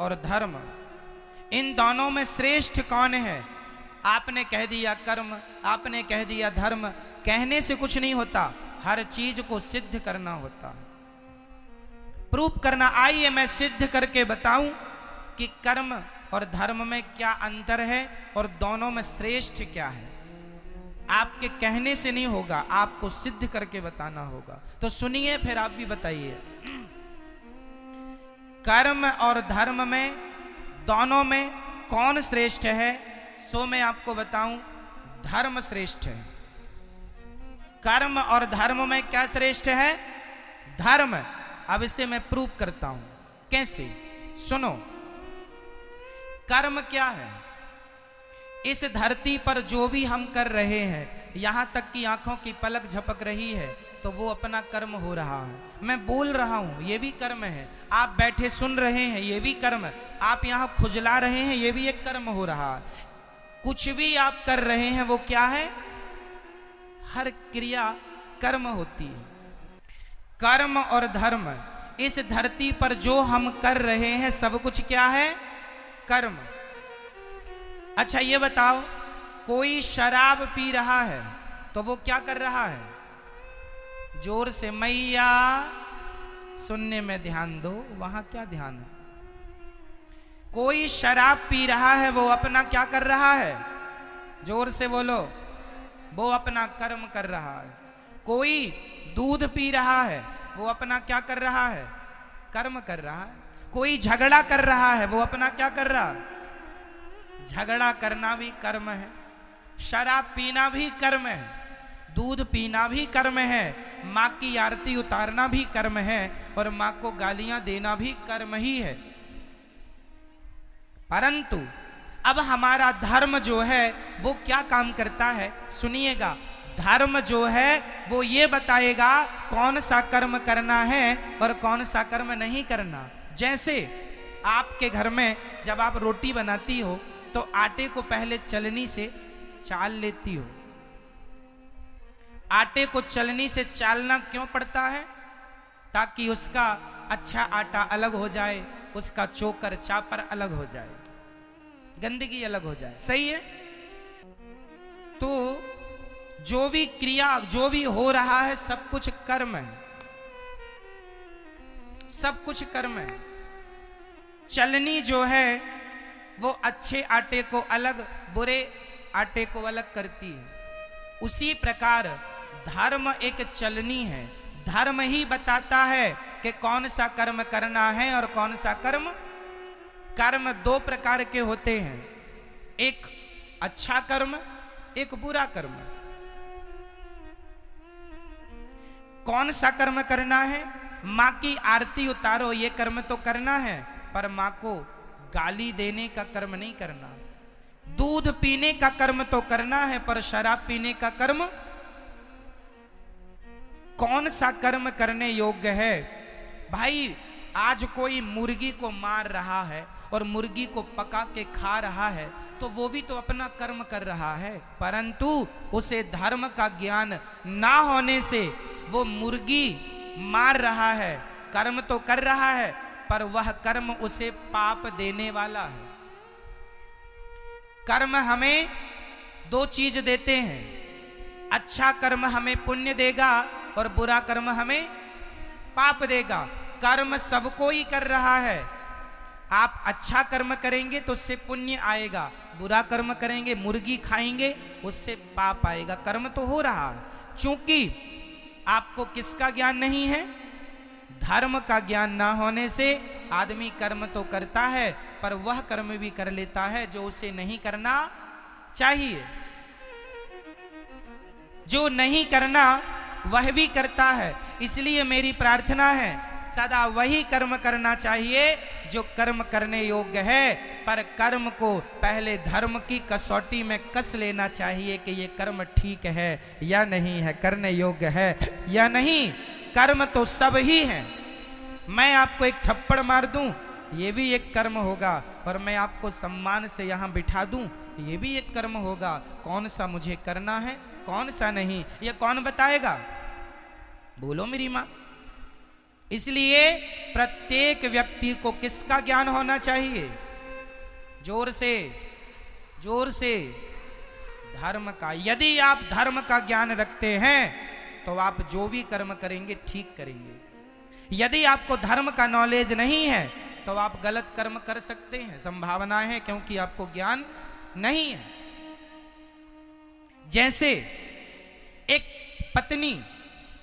और धर्म, इन दोनों में श्रेष्ठ कौन है? आपने कह दिया कर्म, आपने कह दिया धर्म। कहने से कुछ नहीं होता, हर चीज को सिद्ध करना होता है, प्रूफ करना। आइए मैं सिद्ध करके बताऊं कि कर्म और धर्म में क्या अंतर है और दोनों में श्रेष्ठ क्या है। आपके कहने से नहीं होगा, आपको सिद्ध करके बताना होगा। तो सुनिए, फिर आप भी बताइए। कर्म और धर्म में, दोनों में कौन श्रेष्ठ है? सो मैं आपको बताऊं, धर्म श्रेष्ठ है। कर्म और धर्म में क्या श्रेष्ठ है? धर्म। अब इसे मैं प्रूव करता हूं। कैसे? सुनो। कर्म क्या है? इस धरती पर जो भी हम कर रहे हैं, यहां तक कि आंखों की पलक झपक रही है, तो वो अपना कर्म हो रहा है। मैं बोल रहा हूं, ये भी कर्म है। आप बैठे सुन रहे हैं, ये भी कर्म है। आप यहां खुजला रहे हैं, ये भी एक कर्म हो रहा है। कुछ भी आप कर रहे हैं, वो क्या है? हर क्रिया कर्म होती है। कर्म और धर्म, इस धरती पर जो हम कर रहे हैं, सब कुछ क्या है? कर्म। अच्छा ये बताओ, कोई शराब पी रहा है तो वो क्या कर रहा है? जोर से मैया, सुनने में ध्यान दो, वहां क्या ध्यान है? कोई शराब पी रहा है, वो अपना क्या कर रहा है? जोर से बोलो। वो अपना कर्म कर रहा है। कोई दूध पी रहा है, वो अपना क्या कर रहा है? कर्म कर रहा है। कोई झगड़ा कर रहा है, वो अपना क्या कर रहा है? झगड़ा करना भी कर्म है, शराब पीना भी कर्म है, दूध पीना भी कर्म है, माँ की आरती उतारना भी कर्म है, और माँ को गालियां देना भी कर्म ही है। परंतु अब हमारा धर्म जो है वो क्या काम करता है? सुनिएगा। धर्म जो है वो ये बताएगा कौन सा कर्म करना है और कौन सा कर्म नहीं करना। जैसे आपके घर में जब आप रोटी बनाती हो तो आटे को पहले चलनी से चाल लेती हो। आटे को चलनी से चालना क्यों पड़ता है? ताकि उसका अच्छा आटा अलग हो जाए, उसका चोकर चापर अलग हो जाए, गंदगी अलग हो जाए। सही है? तो जो भी क्रिया, जो भी हो रहा है, सब कुछ कर्म है, सब कुछ कर्म है। चलनी जो है वो अच्छे आटे को अलग, बुरे आटे को अलग करती है। उसी प्रकार धर्म एक चलनी है। धर्म ही बताता है कि कौन सा कर्म करना है और कौन सा कर्म। कर्म दो प्रकार के होते हैं, एक अच्छा कर्म, एक बुरा कर्म। कौन सा कर्म करना है? माँ की आरती उतारो, ये कर्म तो करना है, पर माँ को गाली देने का कर्म नहीं करना। दूध पीने का कर्म तो करना है, पर शराब पीने का कर्म, कौन सा कर्म करने योग्य है? भाई आज कोई मुर्गी को मार रहा है और मुर्गी को पका के खा रहा है, तो वो भी तो अपना कर्म कर रहा है, परंतु उसे धर्म का ज्ञान ना होने से वो मुर्गी मार रहा है, कर्म तो कर रहा है, पर वह कर्म उसे पाप देने वाला है। कर्म हमें दो चीज देते हैं, अच्छा कर्म हमें पुण्य देगा और बुरा कर्म हमें पाप देगा। कर्म सबको ही कर रहा है। आप अच्छा कर्म करेंगे तो उससे पुण्य आएगा, बुरा कर्म करेंगे, मुर्गी खाएंगे, उससे पाप आएगा। कर्म तो हो रहा है। चूंकि आपको किसका ज्ञान नहीं है? धर्म का ज्ञान ना होने से आदमी कर्म तो करता है, पर वह कर्म भी कर लेता है जो उसे नहीं करना चाहिए। जो नहीं करना वह भी करता है। इसलिए मेरी प्रार्थना है, सदा वही कर्म करना चाहिए जो कर्म करने योग्य है, पर कर्म को पहले धर्म की कसौटी में कस लेना चाहिए कि ये कर्म ठीक है या नहीं है, करने योग्य है या नहीं। कर्म तो सब ही है। मैं आपको एक थप्पड़ मार दूं, ये भी एक कर्म होगा, और मैं आपको सम्मान से यहां बिठा दूं, ये भी एक कर्म होगा। कौन सा मुझे करना है, कौन सा नहीं, ये कौन बताएगा? बोलो मेरी मां। इसलिए प्रत्येक व्यक्ति को किसका ज्ञान होना चाहिए? जोर से, जोर से, धर्म का। यदि आप धर्म का ज्ञान रखते हैं तो आप जो भी कर्म करेंगे ठीक करेंगे। यदि आपको धर्म का नॉलेज नहीं है तो आप गलत कर्म कर सकते हैं, संभावना है, क्योंकि आपको ज्ञान नहीं है। जैसे एक पत्नी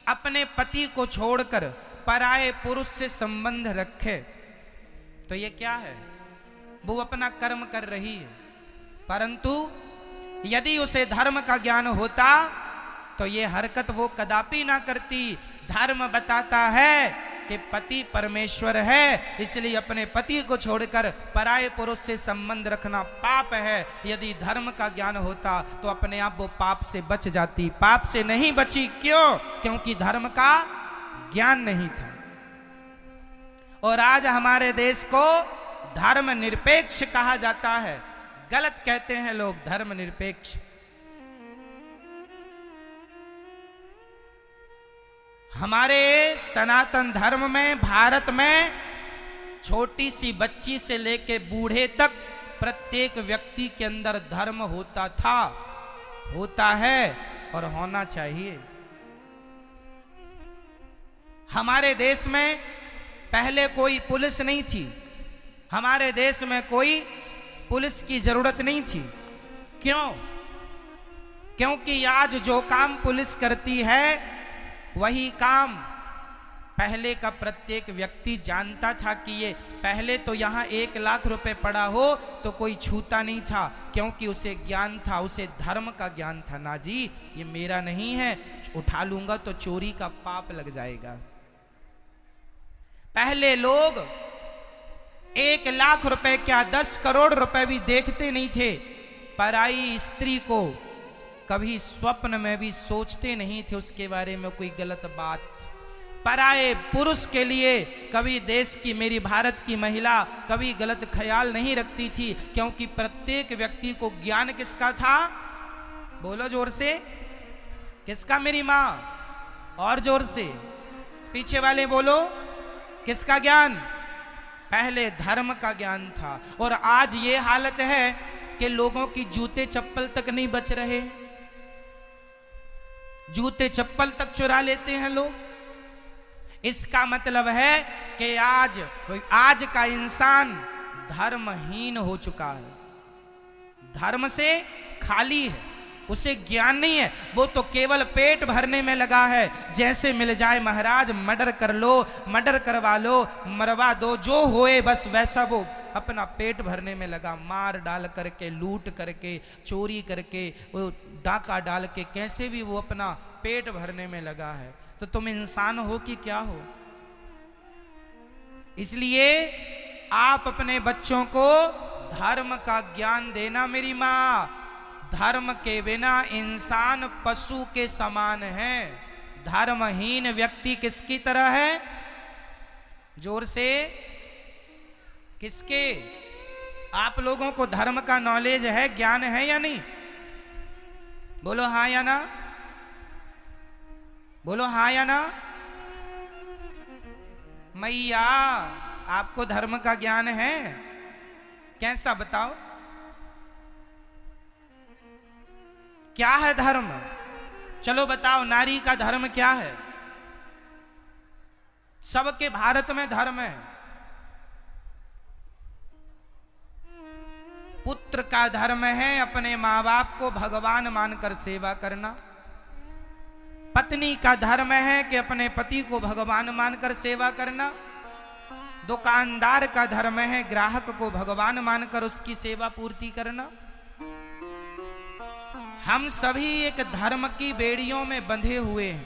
अपने पति को छोड़कर पराये पुरुष से संबंध रखे तो ये क्या है? वो अपना कर्म कर रही है। परंतु यदि उसे धर्म का ज्ञान होता तो ये हरकत वो कदापि ना करती। धर्म बताता है कि पति परमेश्वर है, इसलिए अपने पति को छोड़कर पराये पुरुष से संबंध रखना पाप है। यदि धर्म का ज्ञान होता तो अपने आप वो पाप से बच जाती। पाप से नहीं बची, क्यों? क्योंकि धर्म का ज्ञान नहीं था। और आज हमारे देश को धर्म निरपेक्ष कहा जाता है। गलत कहते हैं लोग, धर्म निरपेक्ष। हमारे सनातन धर्म में, भारत में, छोटी सी बच्ची से लेके बूढ़े तक प्रत्येक व्यक्ति के अंदर धर्म होता था, होता है और होना चाहिए। हमारे देश में पहले कोई पुलिस नहीं थी। हमारे देश में कोई पुलिस की जरूरत नहीं थी। क्यों? क्योंकि आज जो काम पुलिस करती है वही काम पहले का प्रत्येक व्यक्ति जानता था कि ये पहले तो यहाँ 1 लाख रुपए पड़ा हो तो कोई छूता नहीं था, क्योंकि उसे ज्ञान था, उसे धर्म का ज्ञान था। ना जी, ये मेरा नहीं है, उठा लूंगा तो चोरी का पाप लग जाएगा। पहले लोग 1 लाख रुपए क्या 10 करोड़ रुपए भी देखते नहीं थे। पराई स्त्री को कभी स्वप्न में भी सोचते नहीं थे उसके बारे में कोई गलत बात। पराये पुरुष के लिए कभी देश की, मेरी भारत की महिला कभी गलत ख्याल नहीं रखती थी, क्योंकि प्रत्येक व्यक्ति को ज्ञान किसका था? बोलो जोर से, किसका? मेरी माँ। और जोर से, पीछे वाले बोलो, किसका ज्ञान? पहले धर्म का ज्ञान था। और आज ये हालत है कि लोगों की जूते चप्पल तक नहीं बच रहे। जूते चप्पल तक चुरा लेते हैं लोग। इसका मतलब है कि आज का इंसान धर्महीन हो चुका है, धर्म से खाली है, उसे ज्ञान नहीं है। वो तो केवल पेट भरने में लगा है। जैसे मिल जाए महाराज मर्डर कर लो, मर्डर करवा लो, मरवा दो, जो होए बस वैसा वो अपना पेट भरने में लगा। मार डाल करके, लूट करके, चोरी करके, वो डाका डाल के, कैसे भी वो अपना पेट भरने में लगा है। तो तुम इंसान हो कि क्या हो? इसलिए आप अपने बच्चों को धर्म का ज्ञान देना मेरी माँ। धर्म के बिना इंसान पशु के समान है। धर्महीन व्यक्ति किसकी तरह है? जोर से, किसके? आप लोगों को धर्म का नॉलेज है, ज्ञान है या नहीं? बोलो हाँ या ना, बोलो हाँ या ना। मैया, आपको धर्म का ज्ञान है? कैसा बताओ, क्या है धर्म? चलो बताओ, नारी का धर्म क्या है? सबके भारत में धर्म है। पुत्र का धर्म है अपने माँ बाप को भगवान मानकर सेवा करना। पत्नी का धर्म है कि अपने पति को भगवान मानकर सेवा करना। दुकानदार का धर्म है ग्राहक को भगवान मानकर उसकी सेवा पूर्ति करना। हम सभी एक धर्म की बेड़ियों में बंधे हुए हैं।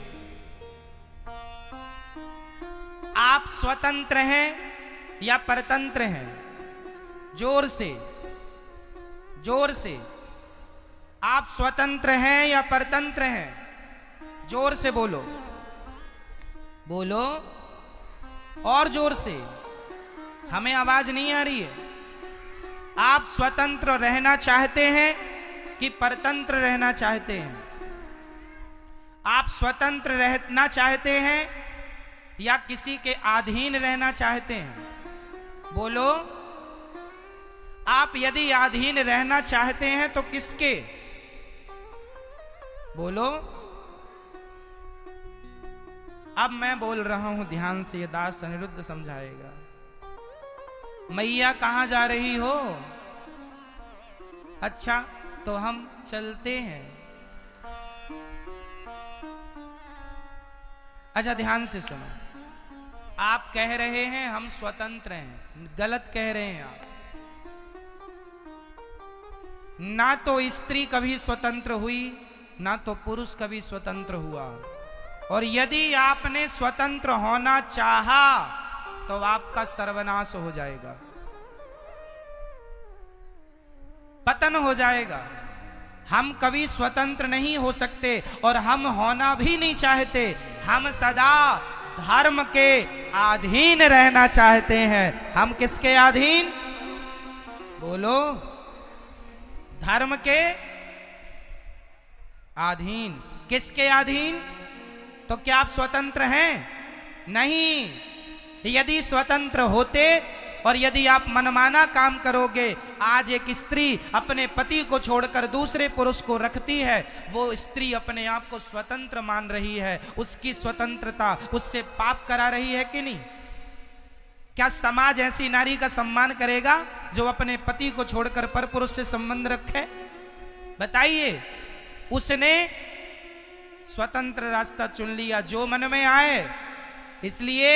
आप स्वतंत्र हैं या परतंत्र हैं? जोर से, जोर से। आप स्वतंत्र हैं या परतंत्र हैं? जोर से बोलो, बोलो और जोर से, हमें आवाज नहीं आ रही है। आप स्वतंत्र रहना चाहते हैं कि परतंत्र रहना चाहते हैं? आप स्वतंत्र रहना चाहते हैं या किसी के अधीन रहना चाहते हैं? बोलो। आप यदि अधीन रहना चाहते हैं तो किसके? बोलो। अब मैं बोल रहा हूं, ध्यान से, ये दास अनिरुद्ध समझाएगा। मैया कहां जा रही हो? अच्छा, तो हम चलते हैं। अच्छा, ध्यान से सुनो। आप कह रहे हैं हम स्वतंत्र हैं, गलत कह रहे हैं आप। ना तो स्त्री कभी स्वतंत्र हुई, ना तो पुरुष कभी स्वतंत्र हुआ। और यदि आपने स्वतंत्र होना चाहा तो आपका सर्वनाश हो जाएगा, पतन हो जाएगा। हम कभी स्वतंत्र नहीं हो सकते और हम होना भी नहीं चाहते। हम सदा धर्म के अधीन रहना चाहते हैं। हम किसके अधीन? बोलो। धर्म के अधीन। किसके अधीन? तो क्या आप स्वतंत्र हैं? नहीं। यदि स्वतंत्र होते और यदि आप मनमाना काम करोगे, आज एक स्त्री अपने पति को छोड़कर दूसरे पुरुष को रखती है, वो स्त्री अपने आप को स्वतंत्र मान रही है। उसकी स्वतंत्रता उससे पाप करा रही है कि नहीं? क्या समाज ऐसी नारी का सम्मान करेगा जो अपने पति को छोड़कर पर पुरुष से संबंध रखे? बताइए। उसने स्वतंत्र रास्ता चुन लिया, जो मन में आए। इसलिए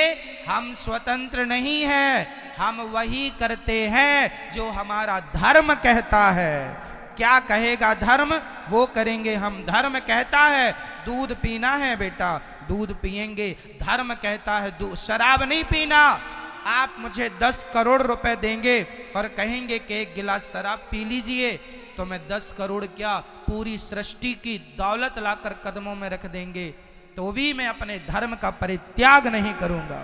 हम स्वतंत्र नहीं हैं, हम वही करते हैं जो हमारा धर्म कहता है। क्या कहेगा धर्म, वो करेंगे हम। धर्म कहता है दूध पीना है बेटा, दूध पिएंगे। धर्म कहता है शराब नहीं पीना। आप मुझे 10 करोड़ रुपए देंगे और कहेंगे कि एक गिलास शराब पी लीजिए, तो मैं 10 करोड़ क्या, पूरी सृष्टि की दौलत लाकर कदमों में रख देंगे, तो भी मैं अपने धर्म का परित्याग नहीं करूंगा।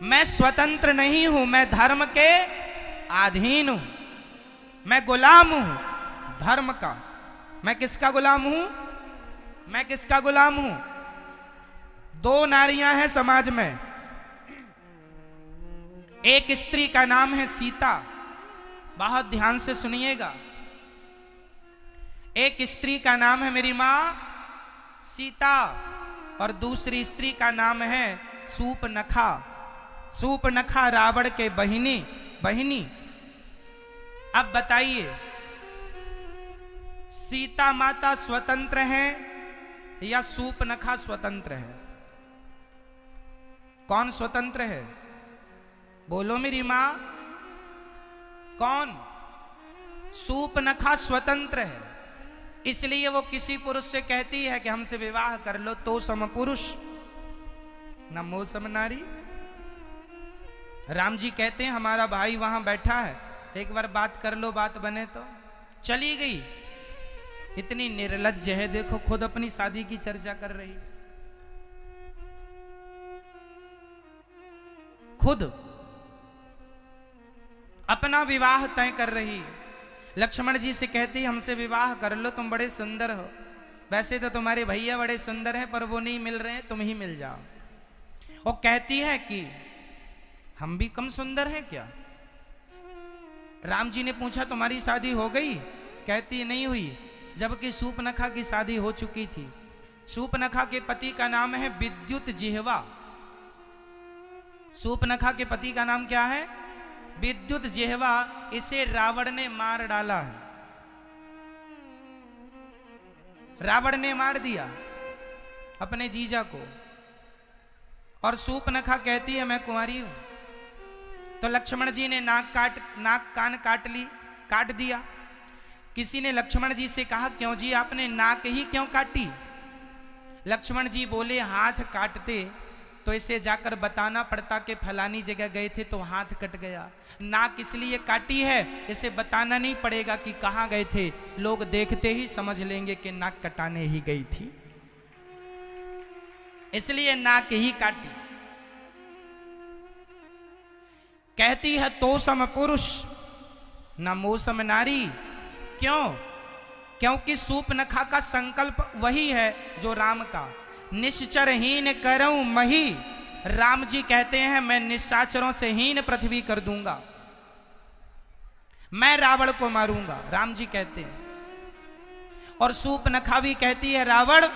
मैं स्वतंत्र नहीं हूं, मैं धर्म के अधीन हूं। मैं गुलाम हूं धर्म का। मैं किसका गुलाम हूं? मैं किसका गुलाम हूं? 2 नारियां हैं समाज में। एक स्त्री का नाम है सीता, बहुत ध्यान से सुनिएगा। एक स्त्री का नाम है मेरी मां सीता, और दूसरी स्त्री का नाम है सूपनखा। सूपनखा रावण के बहिनी। अब बताइए, सीता माता स्वतंत्र है या सूपनखा स्वतंत्र है? कौन स्वतंत्र है? बोलो मेरी मां। कौन? सूपनखा स्वतंत्र है। इसलिए वो किसी पुरुष से कहती है कि हमसे विवाह कर लो, तो सम पुरुष न मोह सम नारी। राम जी कहते हैं हमारा भाई वहां बैठा है, एक बार बात कर लो, बात बने तो। चली गई। इतनी निर्लज्ज है, देखो खुद अपनी शादी की चर्चा कर रही, खुद अपना विवाह तय कर रही। लक्ष्मण जी से कहती हमसे विवाह कर लो, तुम बड़े सुंदर हो। वैसे तो तुम्हारे भैया बड़े सुंदर हैं, पर वो नहीं मिल रहे हैं, तुम ही मिल जाओ। वो कहती है कि हम भी कम सुंदर हैं क्या? राम जी ने पूछा तुम्हारी शादी हो गई? कहती नहीं हुई, जबकि सूपनखा की शादी हो चुकी थी। सूपनखा के पति का नाम है विद्युत जिह्वा। सूपनखा के पति का नाम क्या है? विद्युत जिह्वा। इसे रावण ने मार डाला है, रावण ने मार दिया अपने जीजा को। और सूपनखा कहती है मैं कुंवारी हूं। तो लक्ष्मण जी ने नाक कान काट दिया। किसी ने लक्ष्मण जी से कहा क्यों जी आपने नाक ही क्यों काटी? लक्ष्मण जी बोले हाथ काटते तो इसे जाकर बताना पड़ता कि फलानी जगह गए थे तो हाथ कट गया। नाक इसलिए काटी है, इसे बताना नहीं पड़ेगा कि कहां गए थे, लोग देखते ही समझ लेंगे कि नाक कटाने ही गई थी, इसलिए नाक ही काटी। कहती है तो सम पुरुष न मोसम नारी। क्यों? क्योंकि सूपनखा का संकल्प वही है जो राम का। निश्चरहीन करऊं मही। राम जी कहते हैं मैं निशाचरों से हीन पृथ्वी कर दूंगा, मैं रावण को मारूंगा, राम जी कहते हैं। और सूर्पनखा भी कहती है रावण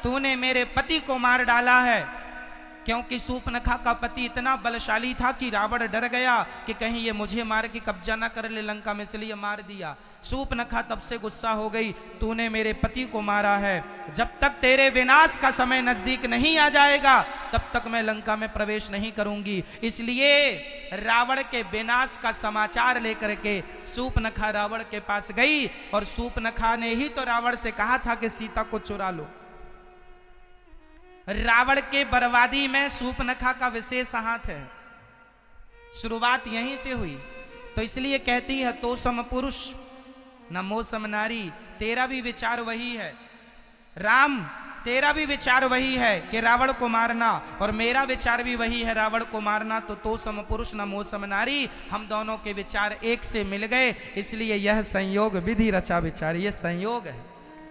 तूने मेरे पति को मार डाला है, क्योंकि सूर्पनखा का पति इतना बलशाली था कि रावण डर गया कि कहीं ये मुझे मार के कब्जा ना कर ले लंका में, इसलिए मार दिया। सूर्पनखा तब से गुस्सा हो गई, तूने मेरे पति को मारा है, जब तक तेरे विनाश का समय नजदीक नहीं आ जाएगा तब तक मैं लंका में प्रवेश नहीं करूंगी। इसलिए रावण के विनाश का समाचार लेकर के सूर्पनखा रावण के पास गई, और सूर्पनखा ने ही तो रावण से कहा था कि सीता को चुरा लो। रावण के बर्बादी में सूर्पनखा का विशेष हाथ है, शुरुआत यहीं से हुई। तो इसलिए कहती है तो सम पुरुष न मो सम नारी, तेरा भी विचार वही है राम, तेरा भी विचार वही है कि रावण को मारना, और मेरा विचार भी वही है रावण को मारना। तो सम पुरुष न मो सम नारी, हम दोनों के विचार एक से मिल गए, इसलिए यह संयोग विधि रचा विचार, यह संयोग है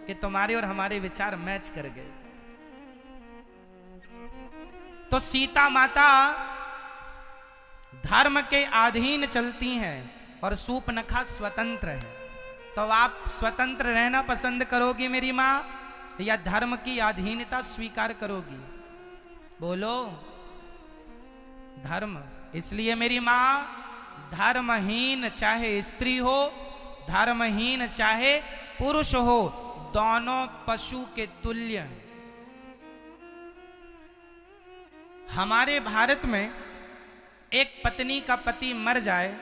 कि तुम्हारे और हमारे विचार मैच कर गए। तो सीता माता धर्म के अधीन चलती हैं और सूर्पनखा स्वतंत्र है। तो आप स्वतंत्र रहना पसंद करोगी मेरी माँ, या धर्म की अधीनता स्वीकार करोगी? बोलो। धर्म। इसलिए मेरी माँ धर्महीन चाहे स्त्री हो, धर्महीन चाहे पुरुष हो, दोनों पशु के तुल्य हैं। हमारे भारत में एक पत्नी का पति मर जाए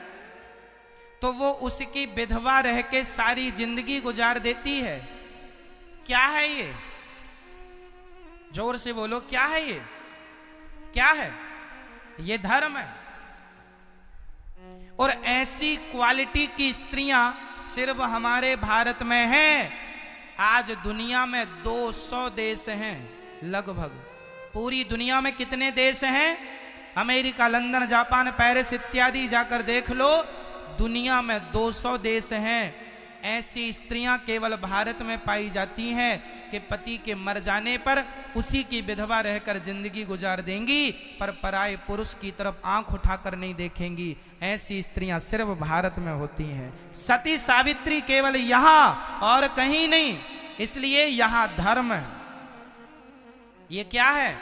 तो वो उसकी विधवा रह के सारी जिंदगी गुजार देती है। क्या है ये? जोर से बोलो, क्या है ये? क्या है ये? धर्म है। और ऐसी क्वालिटी की स्त्रियां सिर्फ हमारे भारत में हैं। आज दुनिया में 200 देश हैं लगभग। पूरी दुनिया में कितने देश हैं? अमेरिका, लंदन, जापान, पेरिस इत्यादि जाकर देख लो, दुनिया में 200 देश हैं। ऐसी स्त्रियां केवल भारत में पाई जाती हैं कि पति के मर जाने पर उसी की विधवा रहकर जिंदगी गुजार देंगी, पर पराये पुरुष की तरफ आंख उठाकर नहीं देखेंगी। ऐसी स्त्रियां सिर्फ भारत में होती हैं। सती सावित्री केवल यहां और कहीं नहीं, इसलिए यहां धर्म है। ये क्या है?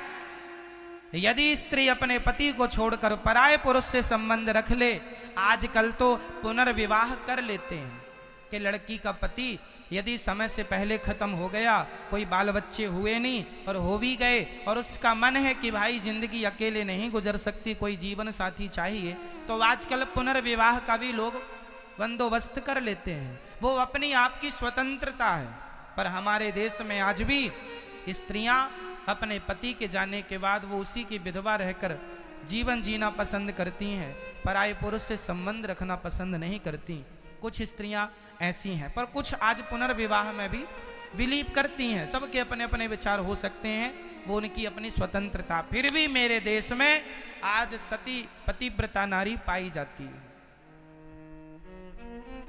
यदि स्त्री अपने पति को छोड़कर पराये पुरुष से संबंध रख ले, आजकल तो पुनर्विवाह कर लेते हैं कि लड़की का पति यदि समय से पहले खत्म हो गया, कोई बाल बच्चे हुए नहीं और हो भी गए, और उसका मन है कि भाई जिंदगी अकेले नहीं गुजर सकती, कोई जीवन साथी चाहिए, तो आजकल पुनर्विवाह का भी लोग बंदोबस्त कर लेते हैं। वो अपनी आप की स्वतंत्रता है। पर हमारे देश में आज भी स्त्रियां अपने पति के जाने के बाद वो उसी की विधवा रहकर जीवन जीना पसंद करती हैं, पराये पुरुष से संबंध रखना पसंद नहीं करती। कुछ स्त्रियां ऐसी हैं, पर कुछ आज पुनर्विवाह में भी बिलीव करती हैं। सबके अपने अपने विचार हो सकते हैं, वो उनकी अपनी स्वतंत्रता। फिर भी मेरे देश में आज सती पतिव्रता नारी पाई जाती है।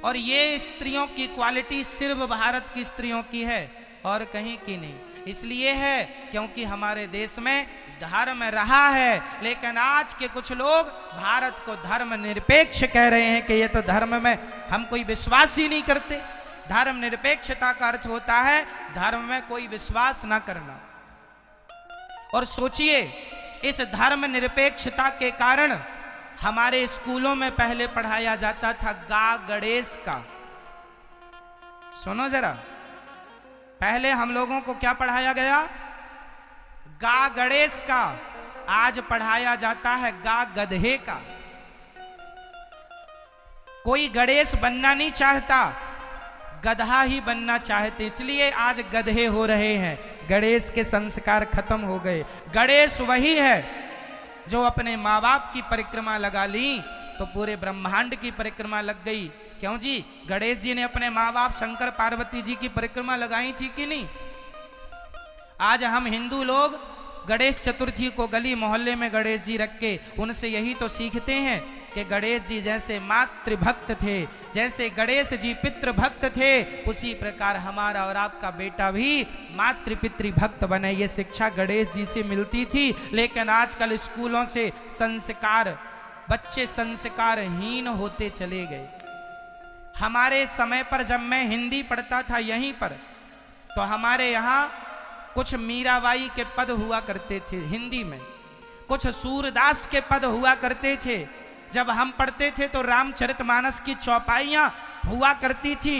और ये स्त्रियों की क्वालिटी सिर्फ भारत की स्त्रियों की है और कहीं की नहीं। इसलिए है क्योंकि हमारे देश में धर्म रहा है, लेकिन आज के कुछ लोग भारत को धर्म निरपेक्ष कह रहे हैं कि ये तो धर्म में हम कोई विश्वास ही नहीं करते। धर्म निरपेक्षता का अर्थ होता है धर्म में कोई विश्वास ना करना। और सोचिए, इस धर्म निरपेक्षता के कारण हमारे स्कूलों में पहले पढ़ाया जाता था गा गणेश का। सुनो जरा, पहले हम लोगों को क्या पढ़ाया गया? गा गणेश का। आज पढ़ाया जाता है गा गधे का। कोई गणेश बनना नहीं चाहता, गधा ही बनना चाहते, इसलिए आज गधे हो रहे हैं। गणेश के संस्कार खत्म हो गए। गणेश वही है जो अपने माँ बाप की परिक्रमा लगा ली तो पूरे ब्रह्मांड की परिक्रमा लग गई। क्यों जी? गणेश जी ने अपने माँ बाप शंकर पार्वती जी की परिक्रमा लगाई थी कि नहीं? आज हम हिंदू लोग गणेश चतुर्थी को गली मोहल्ले में गणेश जी रख के उनसे यही तो सीखते हैं कि गणेश जी जैसे मातृभक्त थे, जैसे गणेश जी पितृभक्त थे, उसी प्रकार हमारा और आपका बेटा भी मातृ पितृभक्त बने। ये शिक्षा गणेश जी से मिलती थी। लेकिन आजकल स्कूलों से संस्कार, बच्चे संस्कारहीन होते चले गए। हमारे समय पर जब मैं हिंदी पढ़ता था यहीं पर, तो हमारे यहाँ कुछ मीराबाई के पद हुआ करते थे हिंदी में, कुछ सूरदास के पद हुआ करते थे। जब हम पढ़ते थे तो रामचरितमानस की चौपाइयां हुआ करती थी।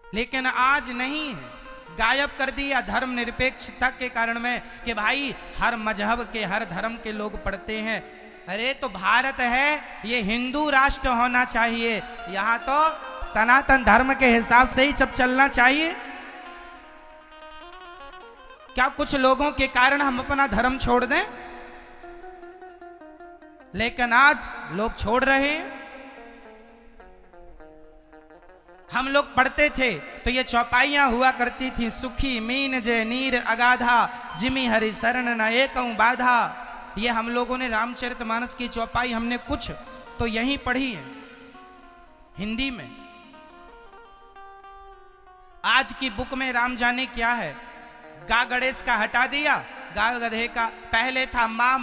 लेकिन आज नहीं है, गायब कर दिया धर्मनिरपेक्षता के कारण में कि भाई हर मजहब के, हर धर्म के लोग पढ़ते हैं। अरे तो भारत है, ये हिंदू राष्ट्र होना चाहिए, यहां तो सनातन धर्म के हिसाब से ही सब चलना चाहिए। क्या कुछ लोगों के कारण हम अपना धर्म छोड़ दें? लेकिन आज लोग छोड़ रहे हैं। हम लोग पढ़ते थे तो ये चौपाइयां हुआ करती थी, सुखी मीन जे नीर अगाधा, जिमी हरि शरण न एकऊं बाधा। ये हम लोगों ने रामचरितमानस की चौपाई हमने कुछ तो यहीं पढ़ी है हिंदी में। आज की बुक में राम जाने क्या है, गा गणेश का हटा दिया, गा गधे का। पहले था मां